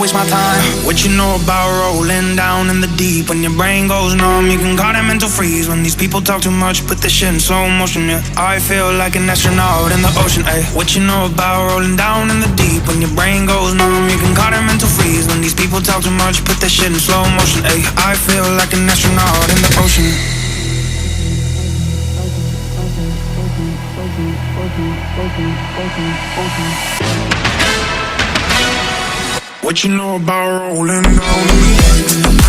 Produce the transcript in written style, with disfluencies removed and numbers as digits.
waste my time. What you know about rolling down in the deep? When your brain goes numb, you can call it mental freeze. When these people talk too much, put this shit in slow motion, yeah. I feel like an astronaut in the ocean, ayy. What you know about rolling down in the deep? When your brain goes numb, you can call it mental freeze. When these people talk too much, put this shit in slow motion, ayy. I feel like an astronaut in the ocean. What you know about rolling down in the deep?